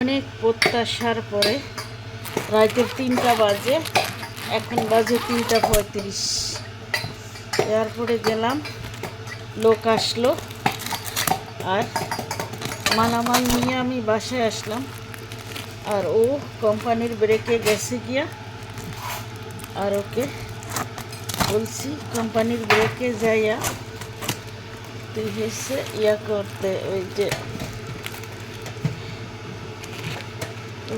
অনেক প্রত্যাশার পরে রাতের 3টা বাজে, এখন বাজে 3টা 35। এয়ারপোর্টে গেলাম, লোক আসলো আর মালামাল নিয়ে আমি বাসায় আসলাম। আর ও কোম্পানির ব্রেকে গেছে গিয়া, আর ওকে বলছি কোম্পানির ব্রেকে যাইয়া তুই হয়েছে ইয়া করতে, ওই যে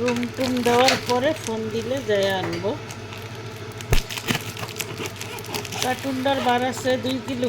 রুম টুম দেওয়ার পরে ফোন দিলে যাই আনবো। কার্টুনটার বার আছে 2 কিলো,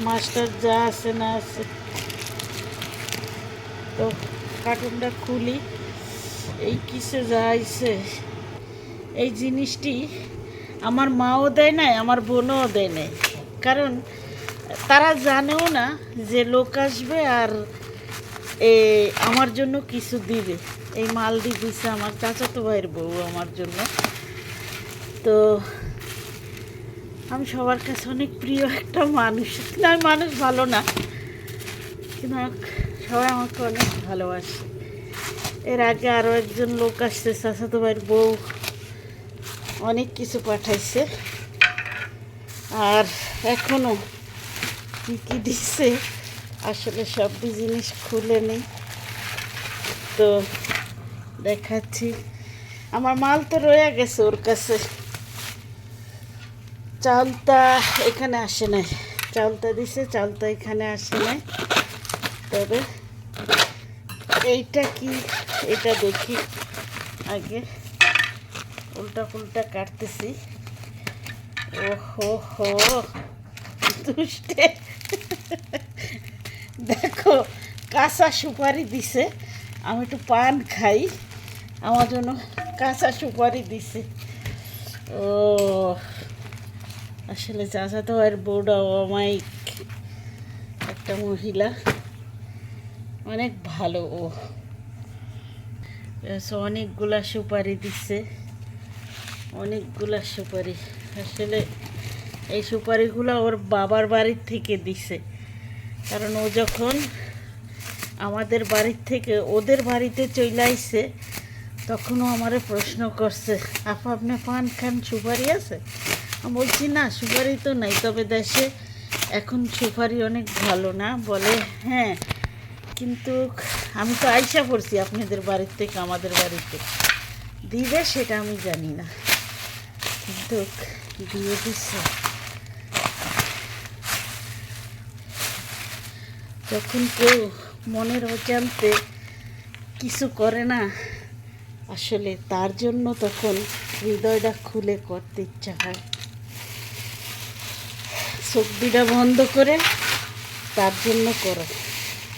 মাছটার যা আছে না আছে। তো কার্টুনটা খুলি, এই কিসে যা আইছে। এই জিনিসটি আমার মাও দেয় নাই, আমার বোনও দেয় নাই, কারণ তারা জানেও না যে লোক আসবে আর আমার জন্য কিছু দিবে। এই মালটি দিছে আমার চাচাতো ভাইয়ের বউ আমার জন্য। তো আমি সবার কাছে অনেক প্রিয় একটা মানুষ, কিন্তু আমি মানুষ ভালো না, কিন্তু সবাই আমাকে অনেক ভালোবাসে। এর আগে আরও একজন লোক আসছে, চাচাতো ভাইয়ের বউ অনেক কিছু পাঠাইছে। আর এখনও কী কী দিচ্ছে আসলে সবটি জিনিস খুলে নেই, তো দেখাচ্ছি। আমার মাল তো রয়ে গেছে ওর কাছে। চালটা এখানে আসে নাই, চালটা দিছে, চালটা এখানে আসে নাই। তবে এইটা কি, এটা দেখি আগে। উল্টা পুল্টা কাটতেছি। ওহো হো দুষ্টে, দেখো কাঁচা সুপারি দিছে। আমি একটু পান খাই, আমার জন্য কাঁচা সুপারি দিছে। ও আসলে চাচাতো ভাইয়ের বউটা অমায়িক একটা মহিলা, অনেক ভালো। ও অনেকগুলা সুপারি দিচ্ছে, অনেকগুলা সুপারি। আসলে এই সুপারিগুলো ওর বাবার বাড়ির থেকে দিছে, কারণ ও যখন আমাদের বাড়ির থেকে ওদের বাড়িতে চলে আইছে, তখনও আমারে প্রশ্ন করছে, আপা আপনি পান খান, সুপারি আছে? আমি বলছি না, সুপারি তো নাই, তবে দেশে এখন সুপারি অনেক ভালো না। বলে হ্যাঁ, কিন্তু আমি তো আইসা পড়ছি আপনাদের বাড়ির থেকে আমাদের বাড়িতে, দিবে সেটা আমি জানি না, কিন্তু দিয়ে দিচ্ছে। যখন কেউ মনের অজান্তে কিছু করে না, আসলে তার জন্য তখন হৃদয়টা খুলে করতে ইচ্ছা হয়। চোখ দুটা বন্ধ করে তার জন্য করো,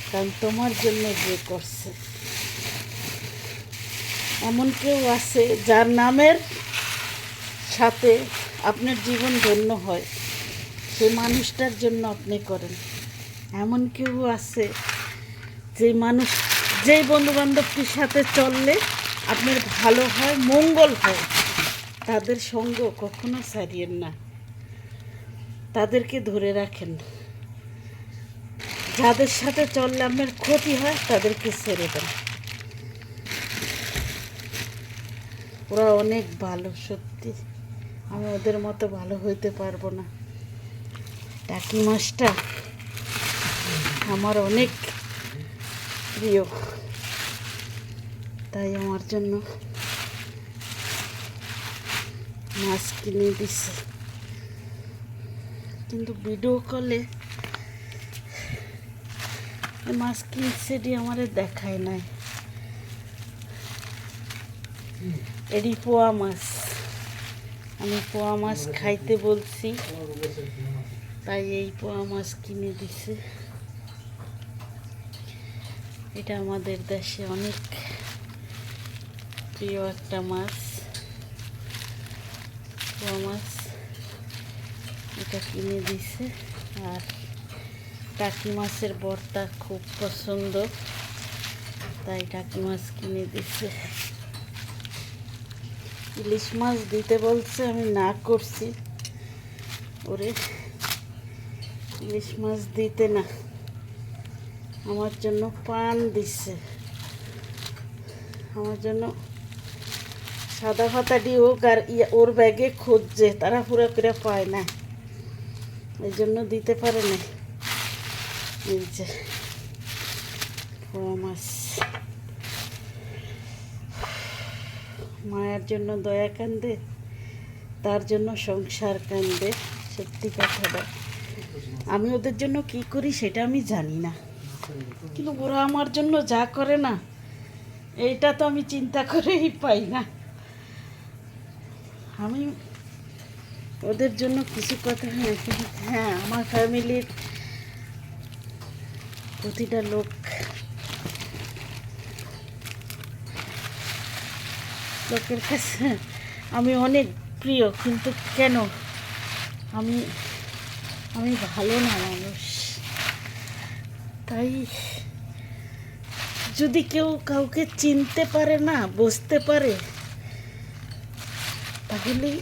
কারণ তোমার জন্য যে করছে। এমন কেউ আছে যার নামের সাথে আপনার জীবন ধন্য হয়, সেই মানুষটার জন্য আপনি করেন। এমন কেউ আছে যে মানুষ, যেই বন্ধুবান্ধবটির সাথে চললে আপনার ভালো হয়, মঙ্গল হয়, তাদের সঙ্গ কখনো ছাড়িয়েন না, তাদেরকে ধরে রাখেন। যাদের সাথে চললে আপনার ক্ষতি হয়, তাদেরকে ছেড়ে দেন। ওরা অনেক ভালো, সত্যি আমি ওদের মতো ভালো হইতে পারবো না। টাকি মাছটা আমার অনেক প্রিয়, তাই আমার জন্য মাছ কিনে দিছে, কিন্তু ভিডিও কলে মাছ কিনছে দিয়ে আমারে দেখায় নাই। এডি পোয়া মাছ, আমি পোয়া মাছ খাইতে বলছি, তাই এই পোয়া মাছ কিনে দিছে। এটা আমাদের দেশে অনেক প্রিয় একটা মাছ, পোয়া মাছ। এটা কিনে দিছে। আর টাকি মাছের ভর্তা খুব পছন্দ, তাই টাকি মাছ কিনে দিছে। ইলিশ মাছ দিতে বলছে, আমি না করছি, ওরে ইলিশ মাছ দিতে না, আমার জন্য পান দিছে। আমার জন্য সাদা ভাতাটি হোক, আর ওর ব্যাগে খুঁজছে, তারা পুরো করে পায় না, এই জন্য দিতে পারে না। এই যে পোয়া মাছ, মায়ের জন্য দয়া কান্দে, তার জন্য সংসার কান্দে, সত্যি কথাটা। আমি ওদের জন্য কি করি সেটা আমি জানি না, কিন্তু ওরা আমার জন্য যা করে না, এইটা তো আমি চিন্তা করেই পাই না। আমি ওদের জন্য কিছু কথা, হ্যাঁ আমার ফ্যামিলির প্রতিটা লোকের কাছে আমি অনেক প্রিয়, কিন্তু কেন আমি ভালো না মানুষ। তাই যদি কেউ কাউকে চিনতে পারে না, বুঝতে পারে, তাহলেই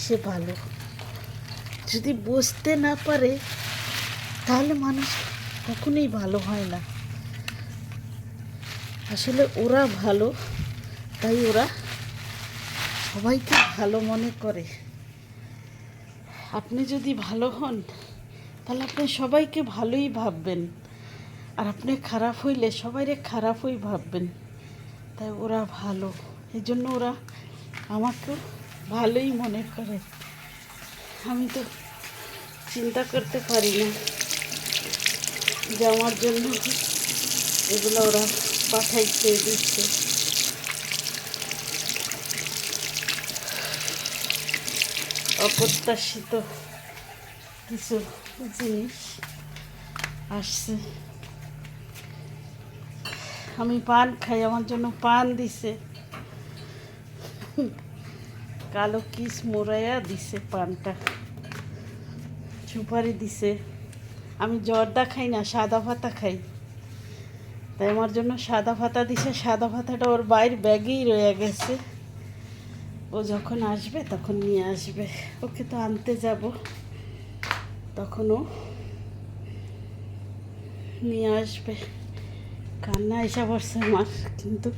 সে ভালো। যদি বুঝতে না পারে তাহলে মানুষ কখনোই ভালো হয় না। আসলে ওরা ভালো, তাই ওরা সবাইকে ভালো মনে করে। আপনি যদি ভালো হন তাহলে আপনি সবাইকে ভালোই ভাববেন, আর আপনি খারাপ হইলে সবাইরে খারাপই ভাববেন। তাই ওরা ভালো, এই জন্য ওরা আমাকেও ভালোই মনে করে। আমি তো চিন্তা করতে পারি না যে আমার জন্য এগুলো ওরা পাঠাইছে, দিচ্ছে। অপ্রত্যাশিত কিছু জিনিস আসছে। আমি পান খাই, আমার জন্য পান দিছে, কালো কিস মোড়াইয়া দিছে পানটা, সুপারি দিছে। আমি জর্দা খাই না, সাদা ভাতা খাই, তাই আমার জন্য সাদা ভাতা দিছে। সাদা ভাতাটা ওর বাইরের ব্যাগেই রয়ে গেছে, ও যখন আসবে তখন নিয়ে আসবে। ওকে তো আনতে যাব, তখনও নিয়ে আসবে। কান্না এসে পড়ছে আমার, কিন্তু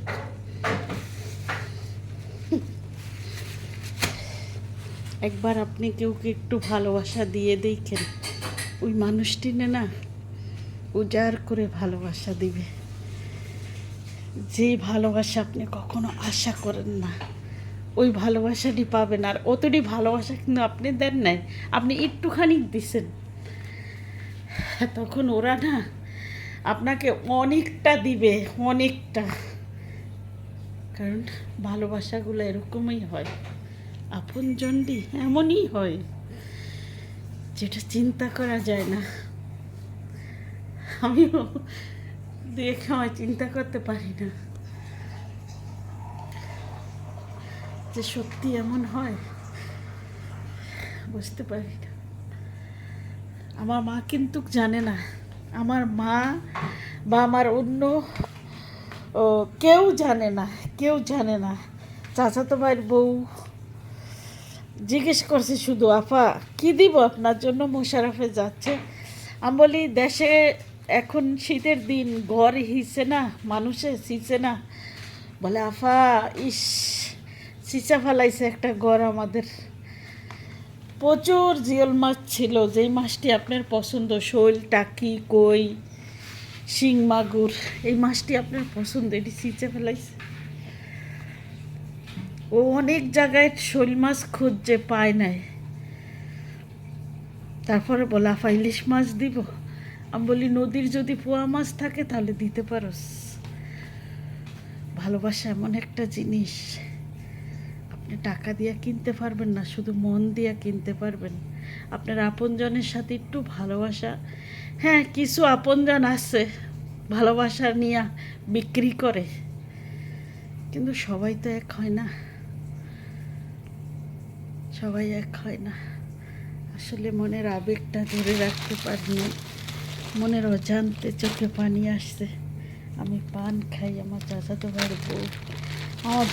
একবার আপনি কেউকে একটু ভালোবাসা দিয়ে দেখেন, ওই মানুষটি না উজাড় করে ভালোবাসা দিবে। যে ভালোবাসা আপনি কখনো আশা করেন না, ওই ভালোবাসাটি পাবেন। আর অতটি ভালোবাসা কিন্তু আপনি দেন নাই, আপনি একটুখানি দিছেন, তখন ওরা না আপনাকে অনেকটা দিবে, অনেকটা। কারণ ভালোবাসাগুলো এরকমই হয়, আপনজনটি এমনই হয় যেটা চিন্তা করা যায় না। আমিও দুই এক সময় চিন্তা করতে পারি না যে সত্যি এমন হয়, বুঝতে পারি না। আমার মা কিন্তু জানে না, আমার মা বা আমার অন্য কেউ জানে না। চাচাতো ভাইয়ের বউ জিজ্ঞেস করছে শুধু, আপা কি দিব আপনার জন্য, মোশারফে যাচ্ছে। আমি বলি দেশে এখন শীতের দিন, ঘর হিসে না, মানুষে শিছে না। বলে আফা ইস চিচা ফেলাইছে একটা ঘর আমাদের। প্রচুর জিওল মাছ ছিল, যেই মাছটি আপনার পছন্দ, শোল, টাকি, কই, শিং মাগুর, এই মাছটি আপনার পছন্দ, এটি চিচে ফেলাইছে। ও অনেক জায়গায় শোল মাছ খুঁজছে, পায় নাই। তারপরে বলে আফা ইলিশ মাছ দিব। আমি বলি নদীর যদি পোয়া মাছ থাকে তাহলে দিতে পারোস। ভালোবাসা এমন একটা জিনিস, আপনি টাকা দিয়ে কিনতে পারবেন না, শুধু মন দিয়ে কিনতে পারবেন। আপনার আপনজনের সাথে একটু ভালোবাসা, হ্যাঁ কিছু আপনজন আছে ভালোবাসা নিয়ে বিক্রি করে, কিন্তু সবাই তো এক হয় না, সবাই এক হয় না। আসলে মনের আবেগটা ধরে রাখতে পারিনি, মনের অজান্তে চোখে পানি আসছে। আমি পান খাই, আমার চাচাতো ভাইয়ের বউ আমার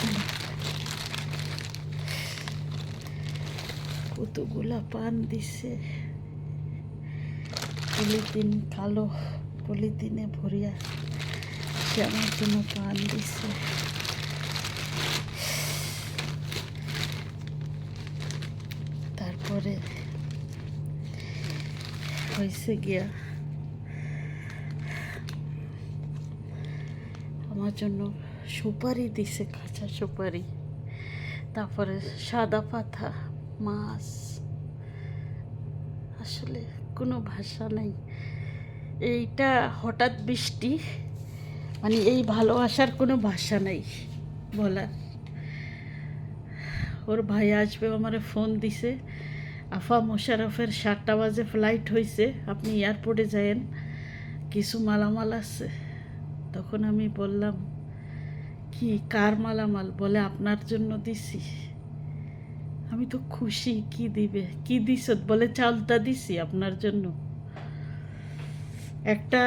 কতগুলা পান দিছে, পলিথিন, কালো পলিথিনে ভরিয়া সে আমার জন্য পান দিছে। তারপরে হয়েছে গিয়া আমার জন্য সুপারি দিছে, কাঁচা সুপারি, তারপরে সাদা পাতা, মাছ। আসলে কোনো ভাষা নাই। এইটা হঠাৎ বৃষ্টি, মানে এই ভালোবাসার কোনো ভাষা নাই বলার। ওর ভাই আসবে, আমারে ফোন দিছে, আফা মোশারফের 7টা বাজে ফ্লাইট হয়েছে, আপনি এয়ারপোর্টে যায়েন, কিছু মালামাল আছে। তখন আমি বললাম, কি কার মালামাল? বলে আপনার জন্য দিছি। আমি তো খুশি, কি দিবে, কি দিছ? বলে চালটা দিছি আপনার জন্য। একটা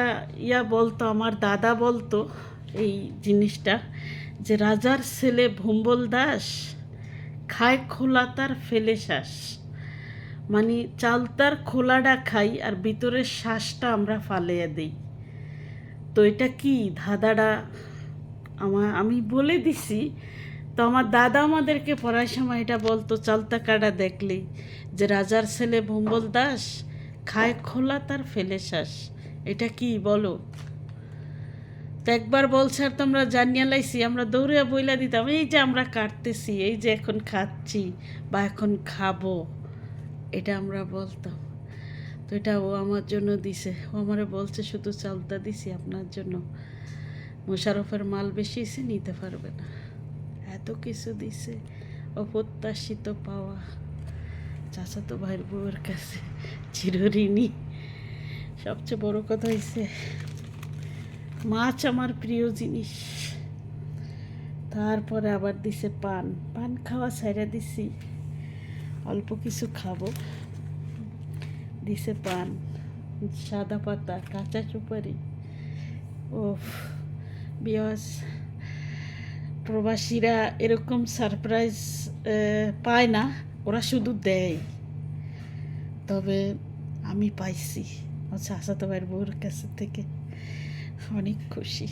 বলতো, আমার দাদা বলতো এই জিনিসটা, যে রাজার ছেলে ভুম্বল দাস খায় খোলা তার ফেলে শ্বাস। মানে চালতার খোলাটা খাই আর ভিতরের শ্বাসটা আমরা ফালিয়ে দিই। তো এটা কি দাদাটা আমি বলে দিছি। তো আমার দাদা আমাদেরকে পড়ার সময় এটা বলতো, চালতা কাটা দেখলেই, যে রাজার ছেলে ভুম্বল দাস খায় খোলা তার ফেলে শ্বাস। এটা কি বলো? তো একবার বলছে আর তোমরা জানিয়ে লাইছি, আমরা দৌড়ে বইলা দিতাম, এই যে আমরা কাটতেছি, এই যে এখন খাচ্ছি বা এখন খাবো, এটা আমরা বলতাম। তো এটা ও আমার জন্য দিছে। ও আমারে বলছে, শুধু চালতা দিছি আপনার জন্য, মোশারফের মাল বেশি এসে নিতে পারবে না। এত কিছু দিছে, অপ্রত্যাশিত পাওয়া। চাচাতো ভাইয়ের বউয়ের কাছে চিরঋণী। সবচেয়ে বড় কথা হয়েছে, মাছ আমার প্রিয় জিনিস। তারপরে আবার দিছে পান। পান খাওয়া ছাইড়া দিছি, অল্প কিছু খাবো। দিছে পান, সাদা পাতা, কাঁচা সুপারি। ও বিয়স, প্রবাসীরা এরকম সারপ্রাইজ পায় না, ওরা শুধু দেয়। তবে আমি পাইছি চাচাতো ভাইয়ের বউর কাছে থেকে, অনেক খুশি।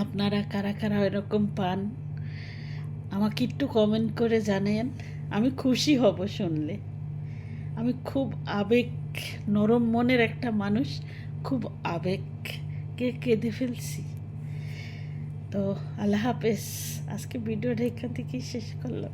আপনারা কারা কারা এরকম পান আমাকে একটু কমেন্ট করে জানেন, আমি খুশি হব শুনলে। আমি খুব আবেগ নরম মনের একটা মানুষ, খুব আবেগকে কেঁদে ফেলছি। তো আল্লাহ হাফেজ। আজকে ভিডিওটা এখান থেকেই শেষ করলাম।